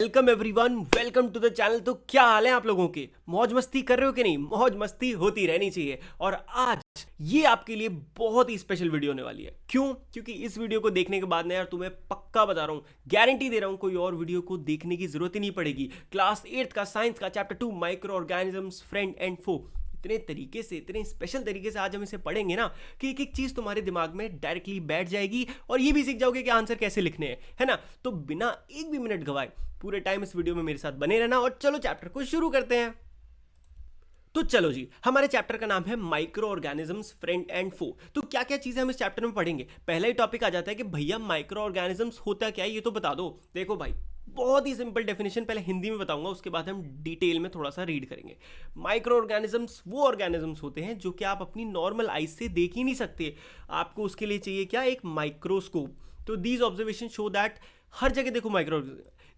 Welcome everyone, welcome to the channel. तो क्या हाल है आप लोगों के? मौज मस्ती कर रहे हो कि नहीं? मौज मस्ती होती रहनी चाहिए। और आज ये आपके लिए बहुत ही स्पेशल वीडियो होने वाली है। क्यों? क्योंकि इस वीडियो को देखने के बाद ना यार तुम्हें पक्का बता रहा हूँ, गारंटी दे रहा हूँ, कोई और वीडियो को देखने की जरूरत ही नहीं पड़ेगी। क्लास 8 का साइंस का chapter 2 microorganisms friend and foe इतने तरीके से, इतने स्पेशल तरीके से आज हम इसे पढ़ेंगे ना कि एक एक चीज तुम्हारे दिमाग में डायरेक्टली बैठ जाएगी और ये भी सीख जाओगे कि आंसर कैसे लिखने हैं, है ना? तो बिना एक भी मिनट गवाए पूरे टाइम इस वीडियो में मेरे साथ बने रहना। और चलो चैप्टर को शुरू करते हैं। तो चलो जी, हमारे चैप्टर का नाम है माइक्रो ऑर्गेनिजम्स फ्रेंड एंड फो। तो क्या क्या चीजें हम इस चैप्टर में पढ़ेंगे? पहला ही टॉपिक आ जाता है कि भैया माइक्रो ऑर्गेनिजम्स होता क्या है, ये तो बता दो। देखो भाई, बहुत ही सिंपल डेफिनेशन पहले हिंदी में बताऊंगा, उसके बाद हम डिटेल में थोड़ा सा रीड करेंगे। माइक्रो ऑर्गेनिजम्स वो ऑर्गेनिजम्स होते हैं जो कि आप अपनी नॉर्मल आइज से देख ही नहीं सकते। आपको उसके लिए चाहिए क्या? एक माइक्रोस्कोप। तो दीज ऑब्जर्वेशन शो दैट हर जगह देखो micro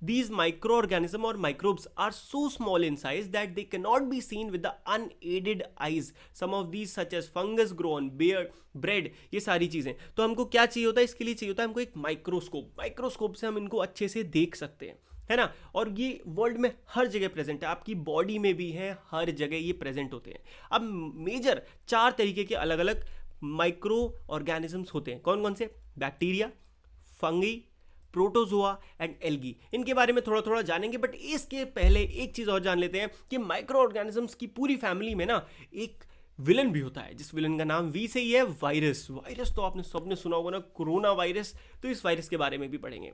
these microorganisms or microbes are so small in size that they cannot be seen with the unaided eyes. Some of these such as fungus grow on bread, ये सारी चीजें। तो हमको क्या चाहिए होता है? इसके लिए चाहिए होता है हमको एक माइक्रोस्कोप। माइक्रोस्कोप से हम इनको अच्छे से देख सकते हैं, है ना? और ये वर्ल्ड में हर जगह प्रेजेंट है, आपकी बॉडी में भी है, हर जगह ये प्रेजेंट होते हैं। अब मेजर 4 तरीके के अलग अलग माइक्रो ऑर्गेनिजम्स होते हैं। कौन कौन से? Bacteria, fungi, protozoa and algae. इनके बारे में थोड़ा थोड़ा जानेंगे, बट इसके पहले एक चीज और जान लेते हैं कि माइक्रो ऑर्गेनिजम्स की पूरी फैमिली में ना एक विलन भी होता है, जिस विलन का नाम वी से ही है, वायरस। वायरस तो आपने सबने सुना होगा ना, कोरोना वायरस। तो इस वायरस के बारे में भी पढ़ेंगे।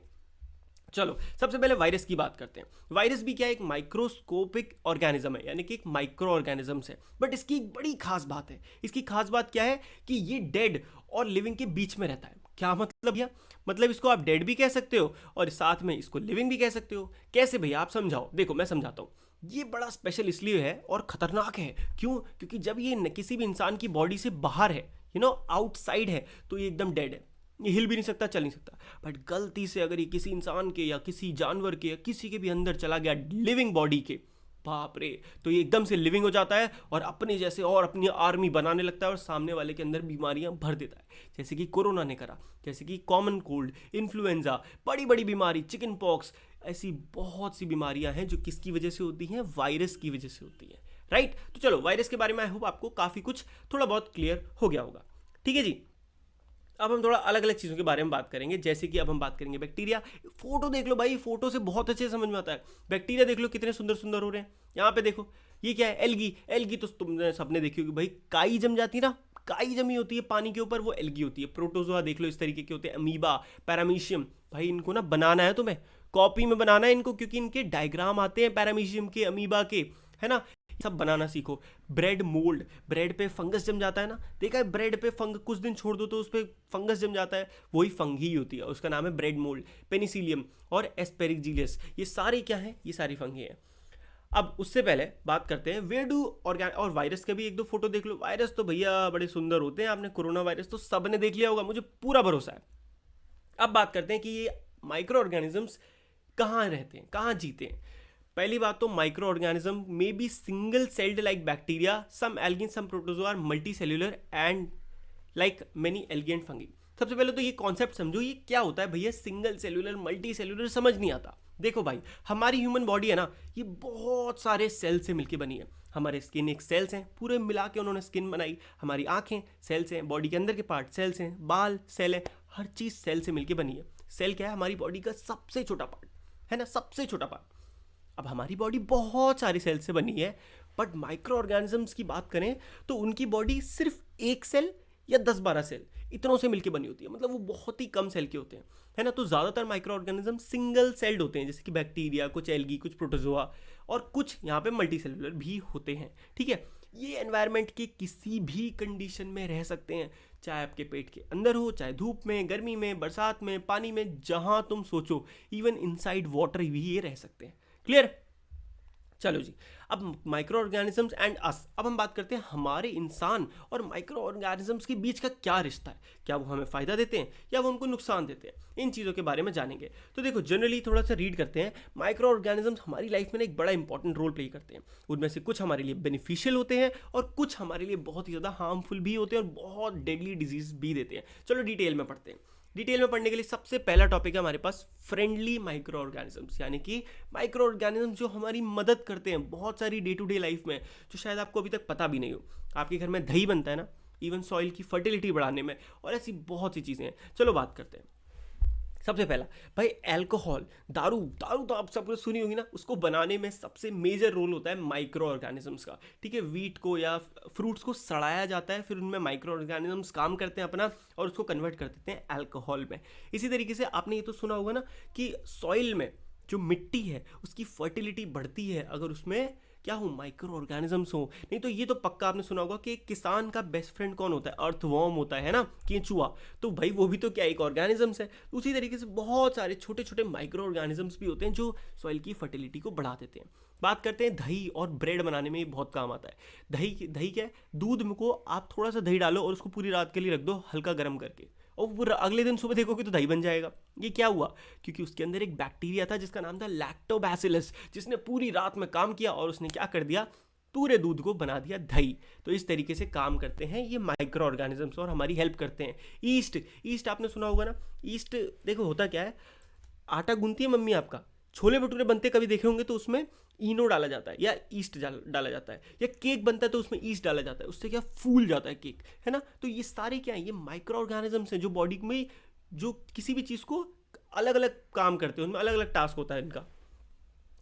चलो सबसे पहले वायरस की बात करते हैं। वायरस भी क्या है? एक माइक्रोस्कोपिक ऑर्गेनिज्म है, यानी कि एक माइक्रो ऑर्गेनिज्म है। बट इसकी एक बड़ी खास बात है। इसकी खास बात क्या है? कि ये डेड और लिविंग के बीच में रहता है। क्या मतलब भैया? मतलब इसको आप डेड भी कह सकते हो और साथ में इसको लिविंग भी कह सकते हो। कैसे भैया, आप समझाओ। देखो मैं समझाता हूँ। ये बड़ा स्पेशल इसलिए है और खतरनाक है। क्यों? क्योंकि जब ये किसी भी इंसान की बॉडी से बाहर है, आउटसाइड है, तो ये एकदम डेड है। ये हिल भी नहीं सकता, चल नहीं सकता। बट गलती से अगर ये किसी इंसान के या किसी जानवर के या किसी के भी अंदर चला गया, लिविंग बॉडी के, बाप रे, तो ये एकदम से लिविंग हो जाता है और अपने जैसे और अपनी आर्मी बनाने लगता है और सामने वाले के अंदर बीमारियां भर देता है। जैसे कि कोरोना ने करा, जैसे कि कॉमन कोल्ड, इन्फ्लुएंजा, बड़ी बड़ी बीमारी, चिकन पॉक्स, ऐसी बहुत सी बीमारियां हैं जो किसकी वजह से होती हैं? वायरस की वजह से होती है। राइट? तो चलो वायरस के बारे में आई होप आपको काफी कुछ थोड़ा बहुत क्लियर हो गया होगा। ठीक है जी। अब हम थोड़ा अलग अलग चीज़ों के बारे में बात करेंगे। जैसे कि अब हम बात करेंगे बैक्टीरिया। फोटो देख लो भाई, फोटो से बहुत अच्छे से समझ में आता है। बैक्टीरिया देख लो कितने सुंदर सुंदर हो रहे हैं। यहाँ पे देखो, ये क्या है? एल्गी। एल्गी तो तुमने सबने देखी होगी भाई, काई जम जाती है ना, काई जमी होती है पानी के ऊपर, वो एल्गी होती है। प्रोटोजोआ देख लो इस तरीके के होते हैं, अमीबा, पैरामीशियम। भाई इनको ना बनाना है तुम्हें, कॉपी में बनाना है इनको, क्योंकि इनके डायग्राम आते हैं पैरामीशियम के, अमीबा के, है ना? सब बनाना सीखो। ब्रेड मोल्ड, ब्रेड पे फंगस जम जाता है ना, देखा है? ब्रेड पे कुछ दिन छोड़ दो तो उस पर फंगस जम जाता है, वही फंगी होती है, उसका नाम है ब्रेड मोल्ड। पेनिसिलियम और एस्पेरिजिलियस, ये सारे क्या है? ये सारी फंगी हैं। अब उससे पहले बात करते हैं वेयर डू ऑर्गेन और वायरस के भी एक दो फोटो देख लो। वायरस तो भैया बड़े सुंदर होते हैं। आपने कोरोना वायरस तो सबने देख लिया होगा, मुझे पूरा भरोसा है। अब बात करते हैं कि ये माइक्रो ऑर्गेनिजम्स कहाँ रहते हैं, कहाँ जीते हैं। पहली बात तो माइक्रो ऑर्गेनिज्म में be single celled like bacteria, some algae, some protozoa or multicellular and like many algae and fungi. सबसे पहले तो ये कॉन्सेप्ट समझो, ये क्या होता है भैया? सिंगल सेल्यूलर, मल्टी सेल्यूलर समझ नहीं आता। देखो भाई, हमारी ह्यूमन बॉडी है ना, ये बहुत सारे सेल से मिलकर बनी है। हमारे स्किन एक सेल्स हैं, पूरे मिला के उन्होंने स्किन बनाई। हमारी आंखें सेल्स हैं, बॉडी के अंदर के पार्ट सेल्स हैं, बाल सेल हैं, हर चीज सेल से मिलकर बनी है। सेल क्या है? हमारी बॉडी का सबसे छोटा पार्ट, है ना? सबसे छोटा पार्ट। अब हमारी बॉडी बहुत सारी सेल से बनी है, बट माइक्रो ऑर्गेनिजम्स की बात करें तो उनकी बॉडी सिर्फ एक सेल या 10-12 सेल इतनों से मिलकर बनी होती है। मतलब वो बहुत ही कम सेल के होते हैं, है ना? तो ज़्यादातर माइक्रो ऑर्गेनिज्म सिंगल सेल्ड होते हैं, जैसे कि बैक्टीरिया, कुछ एल्गी, कुछ प्रोटोजोआ और कुछ यहाँ पे मल्टी सेलुलर भी होते हैं। ठीक है? ये एनवायरनमेंट के किसी भी कंडीशन में रह सकते हैं, चाहे आपके पेट के अंदर हो, चाहे धूप में, गर्मी में, बरसात में, पानी में, जहां तुम सोचो। इवन इनसाइड वाटर भी ये रह सकते हैं। क्लियर? चलो जी, अब माइक्रो ऑर्गेनिजम्स एंड अस। अब हम बात करते हैं हमारे इंसान और माइक्रो ऑर्गेनिजम्स के बीच का क्या रिश्ता है। क्या वो हमें फायदा देते हैं या वो हमको नुकसान देते हैं? इन चीज़ों के बारे में जानेंगे। तो देखो, जनरली थोड़ा सा रीड करते हैं। माइक्रो ऑर्गेनिजम्स हमारी लाइफ में एक बड़ा इंपॉर्टेंट रोल प्ले करते हैं। उनमें से कुछ हमारे लिए बेनिफिशियल होते हैं और कुछ हमारे लिए बहुत ही ज़्यादा हार्मफुल भी होते हैं और बहुत डेडली डिजीज भी देते हैं। चलो डिटेल में पढ़ते हैं। डिटेल में पढ़ने के लिए सबसे पहला टॉपिक है हमारे पास फ्रेंडली माइक्रो ऑर्गेनिजम्स, यानी कि माइक्रो ऑर्गेनिजम्स जो हमारी मदद करते हैं बहुत सारी डे टू डे लाइफ में, जो शायद आपको अभी तक पता भी नहीं हो। आपके घर में दही बनता है ना, इवन सॉइल की फर्टिलिटी बढ़ाने में, और ऐसी बहुत सी चीज़ें हैं। चलो बात करते हैं। सबसे पहला भाई अल्कोहल, दारू। दारू तो आप सबने सुनी होगी ना, उसको बनाने में सबसे मेजर रोल होता है माइक्रो ऑर्गेनिजम्स का। ठीक है, वीट को या फ्रूट्स को सड़ाया जाता है, फिर उनमें माइक्रो ऑर्गेनिजम्स काम करते हैं अपना और उसको कन्वर्ट कर देते हैं अल्कोहल में। इसी तरीके से आपने ये तो सुना होगा ना कि सॉइल में जो मिट्टी है उसकी फर्टिलिटी बढ़ती है अगर उसमें क्या हो, माइक्रो ऑर्गेनिजम्स हो। नहीं तो ये तो पक्का आपने सुना होगा कि एक किसान का बेस्ट फ्रेंड कौन होता है, अर्थवॉर्म होता है ना, केंचुआ। तो भाई वो भी तो क्या एक ऑर्गेनिजम्स है। उसी तरीके से बहुत सारे छोटे छोटे माइक्रो ऑर्गेनिजम्स भी होते हैं जो सॉइल की फर्टिलिटी को बढ़ा देते हैं। बात करते हैं दही और ब्रेड बनाने में, ये बहुत काम आता है। दही क्या है, दूध में को आप थोड़ा सा दही डालो और उसको पूरी रात के लिए रख दो हल्का गर्म करके, और पूरा अगले दिन सुबह देखोगे तो दही बन जाएगा। ये क्या हुआ, क्योंकि उसके अंदर एक बैक्टीरिया था जिसका नाम था लैक्टोबैसिलस, जिसने पूरी रात में काम किया और उसने क्या कर दिया, पूरे दूध को बना दिया दही। तो इस तरीके से काम करते हैं ये माइक्रो ऑर्गेनिजम्स और हमारी हेल्प करते हैं। ईस्ट आपने सुना होगा ना, ईस्ट देखो होता क्या है, आटा गूंथती है मम्मी आपका, छोले भटूरे बनते कभी देखे होंगे तो उसमें इनो डाला जाता है या ईस्ट डाला जाता है, या केक बनता है तो उसमें ईस्ट डाला जाता है, उससे क्या फूल जाता है केक, है ना। तो ये सारे क्या है, ये माइक्रो ऑर्गेनिजम्स हैं जो बॉडी में जो किसी भी चीज़ को अलग अलग काम करते हैं, उनमें अलग अलग टास्क होता है इनका।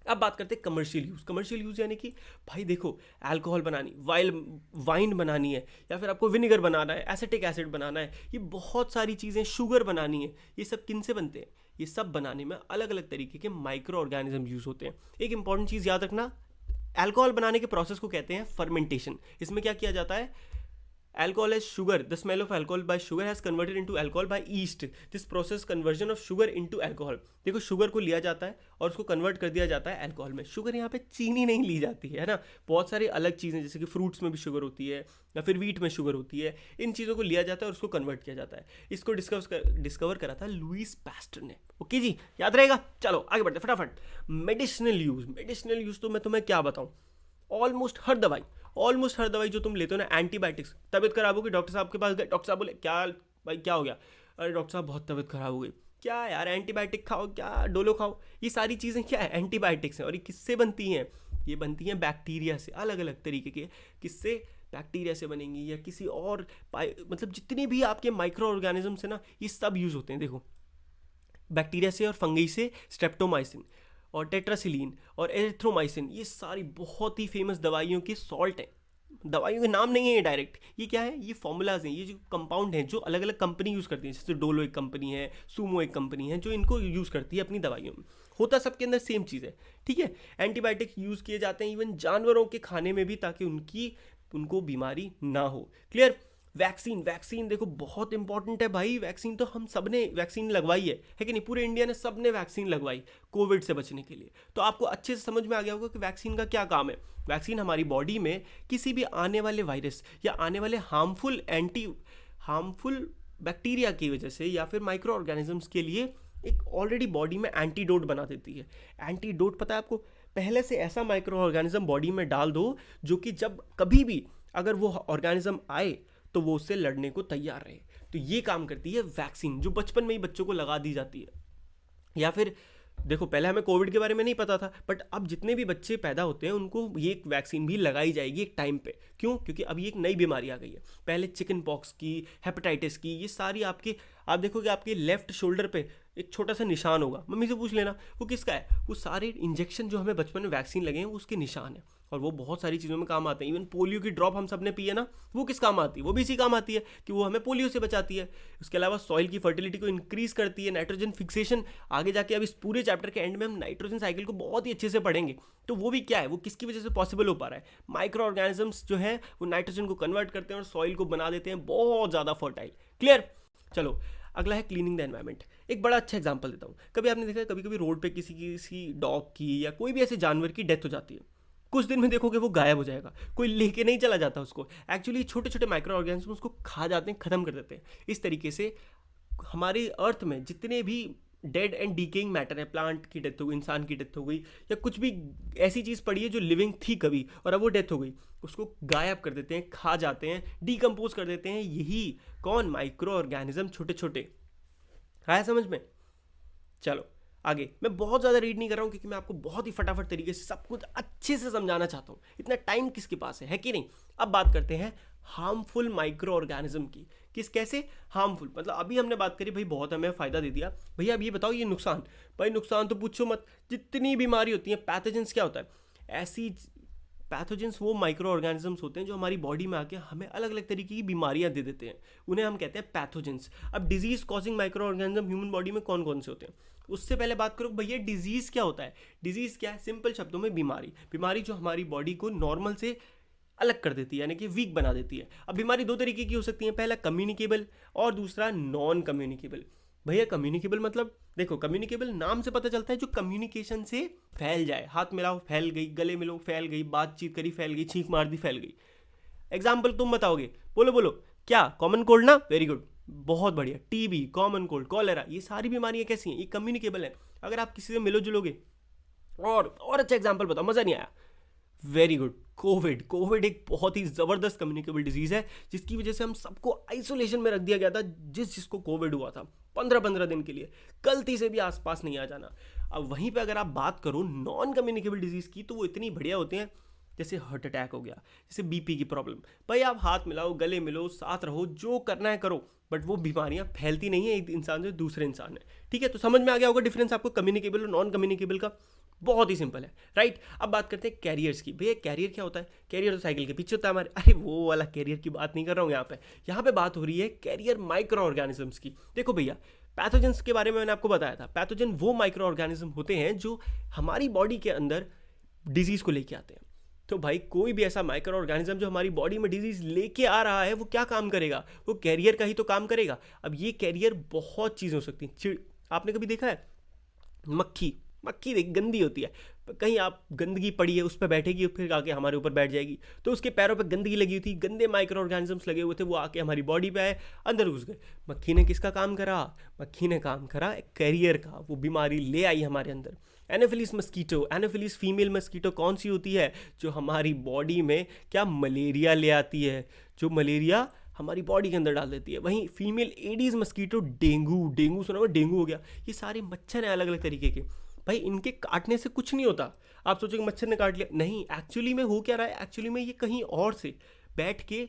अब बात करते हैं कमर्शियल यूज़ यानी कि भाई देखो अल्कोहल बनानी, वाइन बनानी है, या फिर आपको विनेगर बनाना है, एसिटिक एसिड बनाना है, ये बहुत सारी चीज़ें, शुगर बनानी है, ये सब किन से बनते हैं, ये सब बनाने में अलग अलग तरीके के माइक्रो ऑर्गेनिज्म यूज़ होते हैं। एक इंपॉर्टेंट चीज़ याद रखना, अल्कोहल बनाने के प्रोसेस को कहते हैं फर्मेंटेशन। इसमें क्या किया जाता है, alcohol as sugar, the smell of alcohol by sugar has converted into alcohol by yeast. This process conversion of sugar into alcohol. देखो शुगर को लिया जाता है और उसको कन्वर्ट कर दिया जाता है अल्कोहल में। शुगर यहाँ पे चीनी नहीं ली जाती है ना, बहुत सारी अलग चीज़ें जैसे कि फ्रूट्स में भी शुगर होती है या फिर वीट में शुगर होती है, इन चीज़ों को लिया जाता है और उसको कन्वर्ट किया जाता है। इसको डिस्कवर करा था लुईस पैस्टर ने। ओके जी, याद रहेगा। चलो आगे बढ़ते फटाफट। मेडिसिनल यूज़ तो मैं तुम्हें क्या बताऊँ, ऑलमोस्ट हर दवाई जो तुम लेते हो ना, एंटीबायोटिक्स, तबीयत खराब होगी डॉक्टर साहब के पास गए, डॉक्टर साहब बोले क्या भाई क्या हो गया, अरे डॉक्टर साहब बहुत तबीयत खराब हो गई, क्या यार एंटीबायोटिक खाओ, क्या डोलो खाओ, ये सारी चीज़ें क्या है, एंटीबायोटिक्स हैं। और ये किससे बनती हैं, ये बनती हैं बैक्टीरिया से, अलग अलग तरीके के, किससे, बैक्टीरिया से बनेंगी या किसी और मतलब जितने भी आपके माइक्रो ऑर्गेनिजम्स हैं ना, ये सब यूज़ होते हैं। देखो बैक्टीरिया से और फंगी से स्ट्रेप्टोमाइसिन और टेट्रासिलीन और एरिथ्रोमाइसिन, ये सारी बहुत ही फेमस दवाइयों की सॉल्ट हैं। दवाइयों के नाम नहीं है ये डायरेक्ट, ये क्या है, ये फॉर्मूलाज हैं, ये जो कंपाउंड हैं जो अलग अलग कंपनी यूज़ करती है, जैसे डोलो एक कंपनी है, सूमो एक कंपनी है जो इनको यूज़ करती है अपनी दवाइयों में। होता सबके अंदर सेम चीज़ है, ठीक है। एंटीबायोटिक यूज़ किए जाते हैं इवन जानवरों के खाने में भी, ताकि उनको बीमारी ना हो। क्लियर। वैक्सीन देखो बहुत इंपॉर्टेंट है भाई। वैक्सीन तो हम सब ने वैक्सीन लगवाई है कि नहीं, पूरे इंडिया ने सब ने वैक्सीन लगवाई कोविड से बचने के लिए। तो आपको अच्छे से समझ में आ गया होगा कि वैक्सीन का क्या काम है। वैक्सीन हमारी बॉडी में किसी भी आने वाले वायरस या आने वाले हार्मफुल बैक्टीरिया की वजह से या फिर माइक्रो ऑर्गेनिजम्स के लिए एक ऑलरेडी बॉडी में एंटीडोट बना देती है। एंटीडोट पता है आपको, पहले से ऐसा माइक्रो ऑर्गेनिज्म बॉडी में डाल दो जो कि जब कभी भी अगर वो ऑर्गेनिज्म आए तो वो उससे लड़ने को तैयार रहे। तो ये काम करती है वैक्सीन, जो बचपन में ही बच्चों को लगा दी जाती है। या फिर देखो पहले हमें कोविड के बारे में नहीं पता था, बट अब जितने भी बच्चे पैदा होते हैं उनको ये वैक्सीन भी लगाई जाएगी एक टाइम पे। क्यों? क्योंकि अब ये एक नई बीमारी आ गई है। पहले चिकन पॉक्स की, हेपेटाइटिस की, ये सारी आप देखोगे आपके लेफ्ट शोल्डर पे एक छोटा सा निशान होगा, मम्मी से पूछ लेना वो किसका है। वो सारे इंजेक्शन जो हमें बचपन में वैक्सीन लगे हैं वो उसके निशान है, और वो बहुत सारी चीज़ों में काम आते हैं। इवन पोलियो की ड्रॉप हम सब ने पी है ना, वो किस काम आती है, वो भी इसी काम आती है कि वो हमें पोलियो से बचाती है। उसके अलावा सॉइल की फर्टिलिटी को इंक्रीज करती है, नाइट्रोजन फिक्सेशन। आगे जाके अब इस पूरे चैप्टर के एंड में हम नाइट्रोजन साइकिल को बहुत ही अच्छे से पढ़ेंगे। तो वो भी क्या है, वो किसकी वजह से पॉसिबल हो पा रहा है, माइक्रो ऑर्गेनिजम्स जो है वो नाइट्रोजन को कन्वर्ट करते हैं और सॉइल को बना देते हैं बहुत ज़्यादा फर्टाइल। क्लियर। चलो अगला है क्लीनिंग द एनवायरनमेंट। एक बड़ा अच्छा एग्जांपल देता हूँ। कभी आपने देखा है, कभी कभी रोड पे किसी डॉग की या कोई भी ऐसे जानवर की डेथ हो जाती है, कुछ दिन में देखोगे वो गायब हो जाएगा, कोई लेके नहीं चला जाता उसको। एक्चुअली छोटे छोटे माइक्रो ऑर्गेनिज्म उसको खा जाते हैं, खत्म कर देते हैं। इस तरीके से हमारी अर्थ में जितने भी डेड एंड डीकेइंग मैटर है, प्लांट की डेथ हो गई, इंसान की डेथ हो गई, या कुछ भी ऐसी चीज़ पड़ी है जो लिविंग थी कभी और अब वो डेथ हो गई, उसको गायब कर देते हैं, खा जाते हैं, डीकम्पोज कर देते हैं। यही कौन, माइक्रो ऑर्गेनिज्म, छोटे छोटे। आया समझ में? चलो आगे। मैं बहुत ज़्यादा रीड नहीं कर रहा हूँ क्योंकि मैं आपको बहुत ही फटाफट तरीके से सब कुछ अच्छे से समझाना चाहता हूँ। इतना टाइम किसके पास है कि नहीं? अब बात करते हैं हार्मफुल माइक्रो ऑर्गेनिज्म की। कैसे हार्मफुल, मतलब अभी हमने बात करी भाई बहुत हमें फ़ायदा दे दिया। भैया अब ये बताओ ये नुकसान, भाई नुकसान तो पूछो मत। जितनी बीमारी होती है, पैथोजेंस क्या होता है? ऐसी पैथोजेंस वो माइक्रो ऑर्गेनिजम्स होते हैं जो हमारी बॉडी में आके हमें अलग अलग तरीके की बीमारियां दे देते हैं, उन्हें हम कहते हैं पैथोजेंस। अब disease causing micro organism human body में कौन कौन से होते हैं? उससे पहले बात करो भैया डिजीज क्या होता है। डिजीज क्या है? सिंपल शब्दों में बीमारी। बीमारी जो हमारी बॉडी को नॉर्मल से अलग कर देती है, यानी कि वीक बना देती है। अब बीमारी दो तरीके की हो सकती है, पहला कम्युनिकेबल और दूसरा नॉन कम्युनिकेबल। भैया कम्युनिकेबल मतलब देखो, कम्युनिकेबल नाम से पता चलता है जो कम्युनिकेशन से फैल जाए। हाथ मिलाओ फैल गई, गले मिलो फैल गई, बातचीत करी फैल गई, छींक मार दी फैल गई। एग्जाम्पल तुम बताओगे, बोलो बोलो। क्या? कॉमन कोल्ड ना, वेरी गुड, बहुत बढ़िया। टीबी, कॉमन कोल्ड, कॉलेरा, ये सारी बीमारियां कैसी हैं? ये कम्युनिकेबल है। अगर आप किसी से मिलो जुलोगे, और अच्छा एग्जाम्पल बताओ, मजा नहीं आया? Very good, Covid. कोविड एक बहुत ही ज़बरदस्त कम्युनिकेबल डिजीज़ है जिसकी वजह से हम सबको आइसोलेशन में रख दिया गया था। जिसको कोविड हुआ था 15-15 दिन के लिए, गलती से भी आसपास नहीं आ जाना। अब वहीं पे अगर आप बात करो नॉन कम्युनिकेबल डिजीज़ की, तो वो इतनी बढ़िया होते हैं, जैसे हार्ट अटैक हो गया, जैसे बीपी की प्रॉब्लम। भाई आप हाथ मिलाओ, गले मिलो, साथ रहो, जो करना है करो, बट वो बीमारियां फैलती नहीं है एक इंसान से दूसरे इंसान में। ठीक है, तो समझ में आ गया होगा डिफरेंस आपको कम्युनिकेबल और नॉन कम्युनिकेबल का। बहुत ही सिंपल है, राइट। अब बात करते हैं कैरियर्स की। भैया कैरियर क्या होता है? कैरियर तो साइकिल के पीछे होता है हमारे। अरे वो वाला कैरियर की बात नहीं कर रहा हूँ यहाँ पे बात हो रही है कैरियर माइक्रो ऑर्गेनिजम्स की। देखो भैया, पैथोजेंस के बारे में मैंने आपको बताया था। पैथोजन वो माइक्रो ऑर्गेनिज्म होते हैं जो हमारी बॉडी के अंदर डिजीज को लेके आते हैं। तो भाई कोई भी ऐसा माइक्रो ऑर्गेनिज्म जो हमारी बॉडी में डिजीज लेके आ रहा है, वो क्या काम करेगा? वो कैरियर का ही तो काम करेगा। अब ये कैरियर बहुत चीज़ें हो सकती हैं। चिड़, आपने कभी देखा है मक्खी? मक्खी देख गंदी होती है, कहीं आप गंदगी पड़ी है उस पर बैठेगी, फिर आके हमारे ऊपर बैठ जाएगी। तो उसके पैरों पे गंदगी लगी हुई थी, गंदे माइक्रो ऑर्गेनिजम्स लगे हुए थे, वो आके हमारी बॉडी पे आए, अंदर घुस गए। मक्खी ने किसका काम करा? मक्खी ने काम करा एक कैरियर का, वो बीमारी ले आई हमारे अंदर। Anopheles mosquito, Anopheles female mosquito कौन सी होती है? जो हमारी बॉडी में क्या मलेरिया ले आती है, जो मलेरिया हमारी बॉडी के अंदर डाल देती है। वहीं female Aedes mosquito dengue, dengue सुना हुआ? डेंगू हो गया। ये सारे मच्छर हैं अलग अलग तरीके के। भाई इनके काटने से कुछ नहीं होता। आप सोचोगे मच्छर ने काट लिया, नहीं, एक्चुअली में हो क्या रहा है? एक्चुअली में ये कहीं और से बैठ के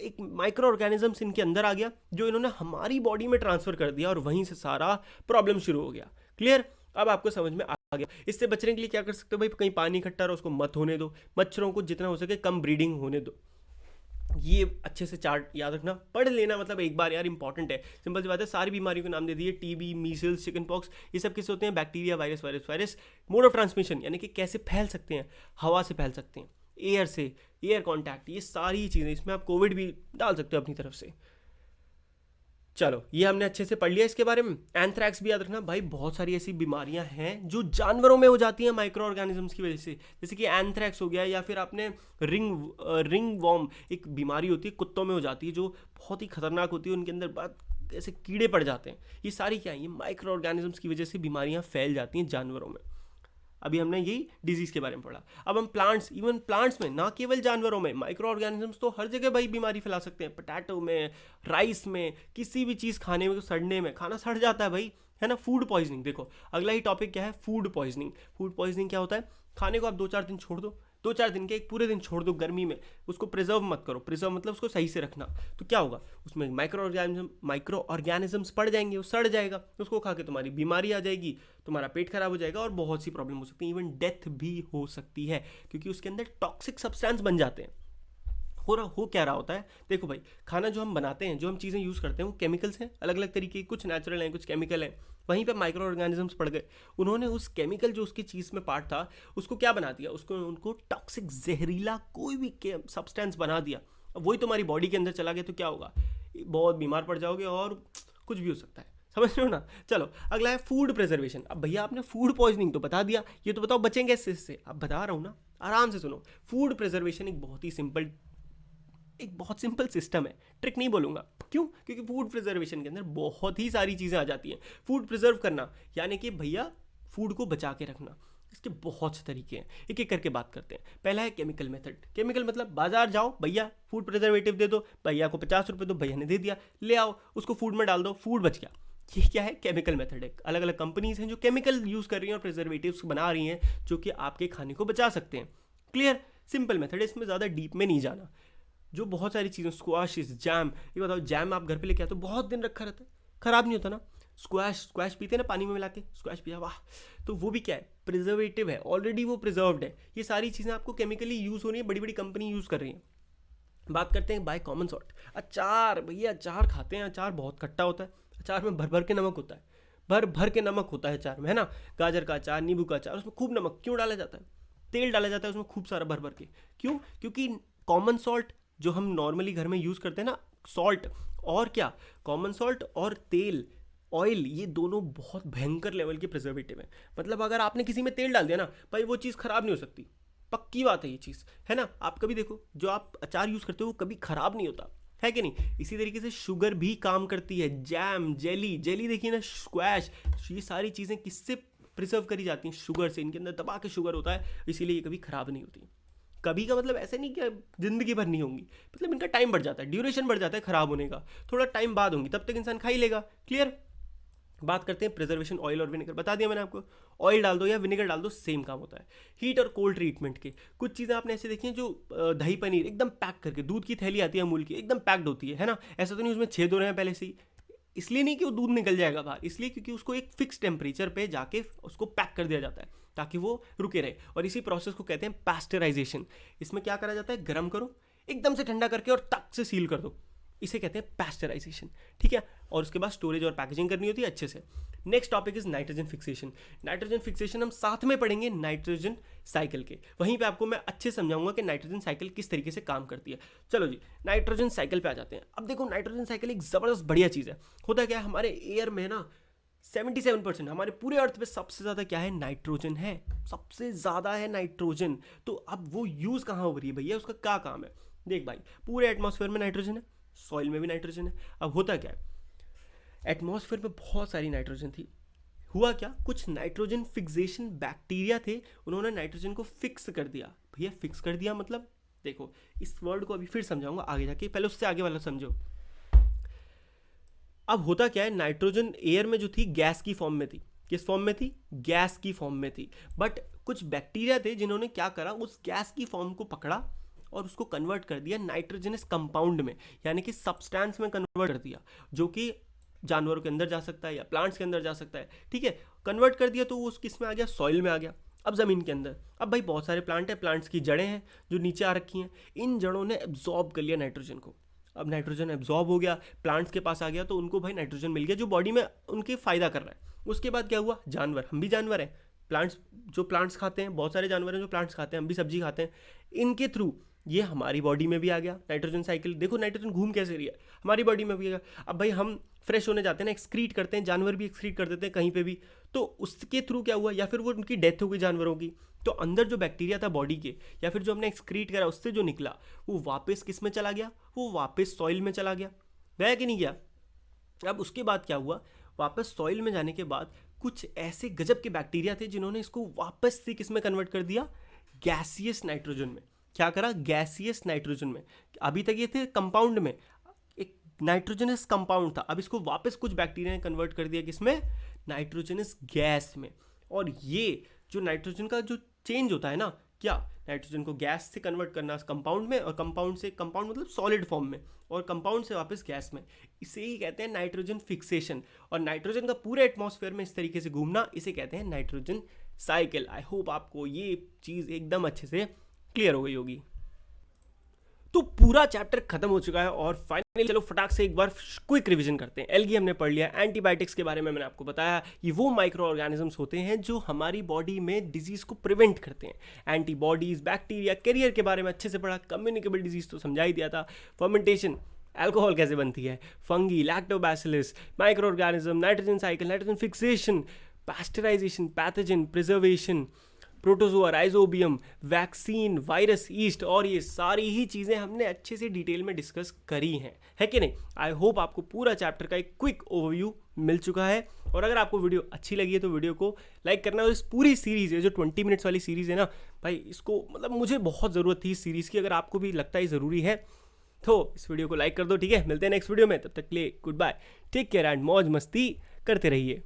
एक माइक्रो ऑर्गेनिजम्स इनके अंदर आ गया, जो इन्होंने हमारी बॉडी में ट्रांसफर कर दिया, और वहीं से सारा प्रॉब्लम शुरू हो गया। क्लियर? अब आपको समझ में आ गया। इससे बचने के लिए क्या कर सकते हो भाई? कहीं पानी इकट्ठा रहो, उसको मत होने दो। मच्छरों को जितना हो सके कम ब्रीडिंग होने दो। ये अच्छे से चार्ट याद रखना, पढ़ लेना, मतलब एक बार यार, इंपॉर्टेंट है। सिंपल सी बात है, सारी बीमारियों के नाम दे दिए। टीबी, मीजल्स, चिकन पॉक्स, ये सब किससे होते हैं? Bacteria, virus. Mode of transmission यानी कि कैसे फैल सकते हैं? हवा से फैल सकते हैं, एयर से, एयर कॉन्टैक्ट, ये सारी चीज़ें। इसमें आप कोविड भी डाल सकते हो अपनी तरफ से। चलो ये हमने अच्छे से पढ़ लिया इसके बारे में। एंथ्रैक्स भी याद रखना भाई, बहुत सारी ऐसी बीमारियां हैं जो जानवरों में हो जाती हैं माइक्रो ऑर्गेनिजम्स की वजह से। जैसे कि एंथ्रैक्स हो गया, या फिर आपने रिंग वॉर्म, एक बीमारी होती है कुत्तों में हो जाती है, जो बहुत ही खतरनाक होती है। उनके अंदर बहुत ऐसे कीड़े पड़ जाते हैं। ये सारी क्या है? ये माइक्रो ऑर्गेनिजम्स की वजह से बीमारियां फैल जाती हैं जानवरों में। अभी हमने यही डिजीज के बारे में पढ़ा। अब हम प्लांट्स, इवन प्लांट्स में, ना केवल जानवरों में, माइक्रो ऑर्गेनिजम्स तो हर जगह भाई बीमारी फैला सकते हैं। पोटैटो में, राइस में, किसी भी चीज़ खाने में, सड़ने में, खाना सड़ जाता है भाई, है ना। फूड पॉइजनिंग, देखो अगला ही टॉपिक क्या है? Food poisoning. फूड पॉइजनिंग क्या होता है? खाने को आप 2-4 दिन छोड़ दो, 2-4 दिन के, एक पूरे दिन छोड़ दो गर्मी में, उसको प्रिजर्व मत करो। प्रिजर्व मतलब उसको सही से रखना। तो क्या होगा? उसमें माइक्रो ऑर्गेनिजम्स पड़ जाएंगे, वो सड़ जाएगा, उसको खा के तुम्हारी बीमारी आ जाएगी, तुम्हारा पेट खराब हो जाएगा, और बहुत सी प्रॉब्लम हो सकती है, इवन डेथ भी हो सकती है, क्योंकि उसके अंदर टॉक्सिक सब्सटेंस बन जाते हैं। हो क्या रहा होता है? देखो भाई, खाना जो हम बनाते हैं, जो हम चीज़ें यूज़ करते हैं, वो केमिकल्स हैं अलग अलग तरीके के, कुछ नेचुरल हैं, कुछ केमिकल हैं। वहीं पे माइक्रो ऑर्गेनिजम्स पड़ गए, उन्होंने उस केमिकल जो उसकी चीज़ में पार्ट था, उसको क्या बना दिया? उसको उनको टॉक्सिक, जहरीला कोई भी सब्सटेंस बना दिया। अब वही तुम्हारी बॉडी के अंदर चला गया, तो क्या होगा? बहुत बीमार पड़ जाओगे, और कुछ भी हो सकता है। समझ रहे हो ना? चलो अगला है फूड प्रिजर्वेशन। अब भैया आपने फूड पॉइजनिंग तो बता दिया, ये तो बताओ बचेंगे इससे। अब बता रहा हूँ ना, आराम से सुनो। फूड प्रिजर्वेशन एक बहुत सिंपल सिस्टम है, ट्रिक नहीं बोलूँगा। क्यों? क्योंकि फूड प्रिजर्वेशन के अंदर बहुत ही सारी चीज़ें आ जाती हैं। फूड प्रिजर्व करना यानी कि भैया फूड को बचा के रखना, इसके बहुत से तरीके हैं, एक एक करके बात करते हैं। पहला है केमिकल मेथड। केमिकल मतलब बाजार जाओ, भैया फूड प्रिजर्वेटिव दे दो, भैया को 50 रुपये दो, भैया ने दे दिया, ले आओ, उसको फूड में डाल दो, फूड बच गया। ये क्या है, केमिकल मेथड है। अलग अलग कंपनीज हैं जो केमिकल यूज़ कर रही हैं और प्रिजर्वेटिव्स बना रही हैं जो कि आपके खाने को बचा सकते हैं। क्लियर, सिंपल मेथड है, इसमें ज़्यादा डीप में नहीं जाना। जो बहुत सारी चीज़ें, स्क्वाशेस, जैम, ये बताओ जैम आप घर पे लेके आते हो, बहुत दिन रखा रहता है, ख़राब नहीं होता ना। स्क्वैश पीते हैं ना पानी में मिला के, स्क्वैश पिया, वाह, तो वो भी क्या है, प्रिजर्वेटिव है, ऑलरेडी वो प्रिजर्व्ड है। ये सारी चीज़ें आपको केमिकली यूज़ हो रही है, बड़ी बड़ी कंपनी यूज़ कर रही हैं। बात करते हैं बाय कॉमन सॉल्ट। अचार, भैया अचार खाते हैं, अचार बहुत खट्टा होता है, अचार में भर भर के नमक होता है, भर भर के नमक होता है अचार में, है ना। गाजर का अचार, नींबू का अचार, उसमें खूब नमक क्यों डाला जाता है, तेल डाला जाता है उसमें खूब सारा भर भर के, क्यों, क्योंकि कॉमन सॉल्ट जो हम नॉर्मली घर में यूज़ करते हैं ना, सॉल्ट और क्या, कॉमन सॉल्ट और तेल, ऑयल, ये दोनों बहुत भयंकर लेवल के प्रिजर्वेटिव हैं। मतलब अगर आपने किसी में तेल डाल दिया ना भाई, वो चीज़ ख़राब नहीं हो सकती, पक्की बात है ये चीज़, है ना। आप कभी देखो, जो आप अचार यूज़ करते हो वो कभी ख़राब नहीं होता है कि नहीं। इसी तरीके से शुगर भी काम करती है, जैम, जेली, जेली देखिए ना, स्क्वैश, ये सारी चीज़ें किससे प्रिजर्व करी जाती हैं, शुगर से। इनके अंदर दबा के शुगर होता है, इसीलिए ये कभी ख़राब नहीं होती। कभी का मतलब ऐसे नहीं कि ज़िंदगी भर नहीं होंगी, मतलब इनका टाइम बढ़ जाता है, ड्यूरेशन बढ़ जाता है ख़राब होने का, थोड़ा टाइम बाद होंगी, तब तक इंसान खा ही लेगा। क्लियर। बात करते हैं प्रिजर्वेशन, ऑयल और विनेगर। बता दिया मैंने आपको, ऑयल डाल दो या विनेगर डाल दो, सेम काम होता है। हीट और कोल्ड ट्रीटमेंट के कुछ चीज़ें आपने ऐसे देखी हैं, जो दही पनीर एकदम पैक करके, दूध की थैली आती है अमूल की, एकदम पैक्ड होती है ना। ऐसा तो नहीं उसमें छेद हो रहे हैं पहले से ही, इसलिए नहीं कि वो दूध निकल जाएगा बाहर, इसलिए क्योंकि उसको एक फिक्स टेम्परेचर पे जाके उसको पैक कर दिया जाता है ताकि वो रुके रहे। और इसी प्रोसेस को कहते हैं पास्चराइजेशन। इसमें क्या करा जाता है, गर्म करो, एकदम से ठंडा करके और टक से सील कर दो, इसे कहते हैं पास्चराइजेशन। ठीक है, और उसके बाद स्टोरेज और पैकेजिंग करनी होती है अच्छे से। Next topic is nitrogen fixation. Nitrogen fixation हम साथ में पढ़ेंगे नाइट्रोजन साइकिल के, वहीं पे आपको मैं अच्छे समझाऊंगा कि नाइट्रोजन साइकिल किस तरीके से काम करती है। चलो जी, नाइट्रोजन साइकिल पे आ जाते हैं। अब देखो, नाइट्रोजन साइकिल एक ज़बरदस्त बढ़िया चीज़ है। होता क्या है, हमारे एयर में ना 77%, हमारे पूरे अर्थ पे सबसे ज़्यादा क्या है, नाइट्रोजन है, सबसे ज़्यादा है नाइट्रोजन। तो अब वो यूज़ कहाँ हो रही है भैया, उसका क्या काम है। देख भाई, पूरे एटमॉस्फेयर में नाइट्रोजन है, सॉइल में भी नाइट्रोजन है। अब होता क्या है, एटमॉस्फेयर में बहुत सारी नाइट्रोजन थी, हुआ क्या, कुछ नाइट्रोजन फिक्सेशन बैक्टीरिया थे, उन्होंने नाइट्रोजन को फिक्स कर दिया। भैया फिक्स कर दिया मतलब, देखो इस वर्ड को अभी फिर समझाऊंगा आगे जाके, पहले उससे आगे वाला समझो। अब होता क्या है, नाइट्रोजन एयर में जो थी गैस की फॉर्म में थी, किस फॉर्म में थी, गैस की फॉर्म में थी। बट कुछ बैक्टीरिया थे जिन्होंने क्या करा, उस गैस की फॉर्म को पकड़ा और उसको कन्वर्ट कर दिया नाइट्रोजनस कंपाउंड में, यानी कि सब्सटेंस में कन्वर्ट कर दिया, जो कि जानवरों के अंदर जा सकता है या प्लांट्स के अंदर जा सकता है। ठीक है, कन्वर्ट कर दिया तो वो किस में आ गया, सॉइल में आ गया। अब ज़मीन के अंदर, अब भाई बहुत सारे प्लांट हैं, प्लांट्स की जड़ें हैं जो नीचे आ रखी हैं, इन जड़ों ने एब्जॉर्ब कर लिया नाइट्रोजन को। अब नाइट्रोजन एब्जॉर्ब हो गया, प्लांट्स के पास आ गया, तो उनको भाई नाइट्रोजन मिल गया जो बॉडी में उनके फ़ायदा कर रहा है। उसके बाद क्या हुआ, जानवर, हम भी जानवर हैं, प्लांट्स, जो प्लांट्स खाते हैं, बहुत सारे जानवर हैं जो प्लांट्स खाते हैं, हम भी सब्जी खाते हैं, इनके थ्रू ये हमारी बॉडी में भी आ गया नाइट्रोजन साइकिल। देखो नाइट्रोजन घूम कैसे रही है, हमारी बॉडी में भी आ गया। अब भाई हम फ्रेश होने जाते हैं ना, एक्सक्रीट करते हैं, जानवर भी एक्सक्रीट कर देते हैं कहीं पे भी, तो उसके थ्रू क्या हुआ, या फिर वो उनकी डेथ हो गई जानवरों की, तो अंदर जो बैक्टीरिया था बॉडी के, या फिर जो हमने एक्सक्रीट करा उससे जो निकला, वो वापस किस में चला गया, वो वापस सॉइल में चला गया कि नहीं गया। अब उसके बाद क्या हुआ, वापस सॉइल में जाने के बाद कुछ ऐसे गजब के बैक्टीरिया थे जिन्होंने इसको वापस से किस में कन्वर्ट कर दिया, गैसियस नाइट्रोजन में। क्या करा, गैसियस नाइट्रोजन में। अभी तक ये थे कंपाउंड में, एक नाइट्रोजनस कंपाउंड था, अब इसको वापस कुछ बैक्टीरिया ने कन्वर्ट कर दिया किसमें, नाइट्रोजनस गैस में। और ये जो नाइट्रोजन का जो चेंज होता है ना, क्या, नाइट्रोजन को गैस से कन्वर्ट करना कंपाउंड में, और कंपाउंड से, कंपाउंड मतलब सॉलिड फॉर्म में, और कंपाउंड से वापस गैस में, इसे ही कहते हैं नाइट्रोजन फिक्सेशन। और नाइट्रोजन का पूरे एटमॉस्फेयर में इस तरीके से घूमना, इसे कहते हैं नाइट्रोजन साइकिल। आई होप आपको ये चीज़ एकदम अच्छे से क्लियर हो गई होगी। तो पूरा चैप्टर खत्म हो चुका है और फाइनली चलो फटाक से एक बार क्विक रिवीजन करते हैं। एल्गी हमने पढ़ लिया, एंटीबायोटिक्स के बारे में मैंने आपको बताया, ये वो माइक्रो ऑर्गेनिजम्स होते हैं जो हमारी बॉडी में डिजीज को प्रिवेंट करते हैं। एंटीबॉडीज, बैक्टीरिया, कैरियर के बारे में अच्छे से पढ़ा, कम्युनिकेबल डिजीज तो समझा ही दिया था, फर्मेंटेशन, अल्कोहल कैसे बनती है, fungi, lactobacillus, microorganism, nitrogen cycle, nitrogen fixation, pasteurisation, pathogen, preservation, protozoa, rhizobium, vaccine, virus, yeast, और ये सारी ही चीज़ें हमने अच्छे से डिटेल में डिस्कस करी हैं, है कि नहीं। आई होप आपको पूरा चैप्टर का एक क्विक ओवरव्यू मिल चुका है। और अगर आपको वीडियो अच्छी लगी है तो वीडियो को लाइक करना। और इस पूरी सीरीज़ है जो 20 मिनट्स वाली सीरीज़ है ना भाई, इसको मतलब मुझे बहुत ज़रूरत थी इस सीरीज़ की, अगर आपको भी लगता है ज़रूरी है तो इस वीडियो को लाइक कर दो। ठीक है, मिलते हैं नेक्स्ट वीडियो में, तब तक के लिए goodbye, take care and मौज मस्ती करते रहिए।